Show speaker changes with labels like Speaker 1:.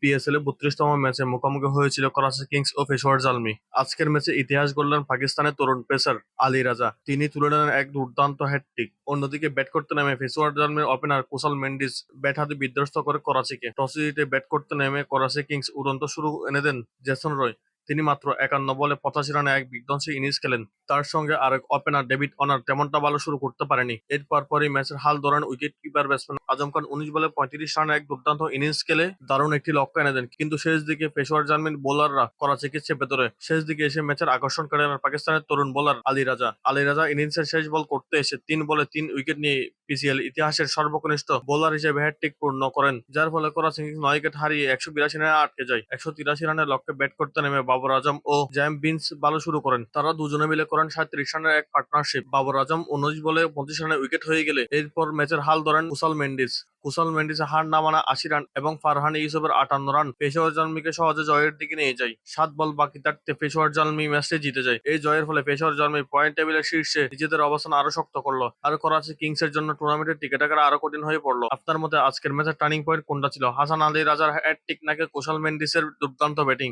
Speaker 1: PSL এ ৩২তম ম্যাচে মুখোমুখি হয়েছিল করাচি কিংস ও পেশোয়ার জালমি। আজকের ম্যাচে ইতিহাস গড়লেন পাকিস্তানের তরুণ পেসার আলী রাজা। তিনি তুলে নেন এক দুর্দান্ত হ্যাটট্রিক। অন্যদিকে ব্যাট করতে নেমে পেশোয়ার জালমির ওপেনার কুশল মেন্ডিস ব্যাট হাতে বিধ্বস্ত করে করাচিকে। টসে জিতে ব্যাট করতে নেমে করাচি কিংস উড়ন্ত শুরু এনে দেন জেসন রয়। তিনি মাত্র ৫১ বলে ৮৫ রানে এক বিধ্বংসী ইনিংস খেলেন। তার সঙ্গে আরেক ওপেনার ডেভিড ওয়ার্নার তেমনটা ভালো শুরু করতে পারেনি। এর পরপরই ম্যাচের হাল ধরেন wicket keeper batsman Azam Khan. ১৯ বলে ৩৫ রানে এক দুর্দান্ত ইনিংস খেলে দারুণ একটি লক্ষ্য এনে দেন। কিন্তু শেষ দিকে পেশোয়ার জামিন বোলাররা করাচিকে চেপে ধরে শেষ দিকে এসে ম্যাচের আকর্ষণ করে নেন পাকিস্তানের তরুণ বোলার আলী রাজা। আলী রাজা ইনিংসের শেষ বল করতে এসে ৩ বলে ৩ উইকেট নিয়ে পিসিএল ইতিহাসের সর্বকনিষ্ঠ বোলার হিসেবে হ্যাটট্রিক পূর্ণ করেন, যার ফলে করাচি কিংস ৯ উইকেট হারিয়ে ১৮২ রানে আটকে যায়। ১৮৩ রানের লক্ষ্যে ব্যাট করতে নেমে বাবর আজম ও জ্যাম বিন্স ভালো শুরু করেন। তারা দুজনে মিলে করেন ৩৭ রানের এক পার্টনারশিপ। বাবর আজম ১৯ বলে ২৫ রানে উইকেট হয়ে গেলে এরপর ম্যাচের হাল ধরেন কুশল মেন্ডিস। কুশল মেন্ডিসের হার নামানো ৮০ রান এবং ফারহান ইউসুফের ৫৮ রান পেশোয়ার জালমিকে সহজে জয়ের দিকে নিয়ে যায়। ৭ বল বাকি থাকতে পেশোয়ার জালমি ম্যাচটি জিতে যায়। এই জয়ের ফলে পেশোয়ার জালমি পয়েন্ট টেবিলের শীর্ষে নিজেদের অবস্থান আরো শক্ত করলো। আর করাচি কিংসের জন্য টুর্নামেন্টের টিকে থাকা আরো কঠিন হয়ে পড়লো। আপনার মতে আজকের ম্যাচের টার্নিং পয়েন্ট কোনটা ছিল? হাসান আলী রাজার হ্যাটট্রিক নাকি কুশল মেন্ডিসের দুর্দান্ত ব্যাটিং?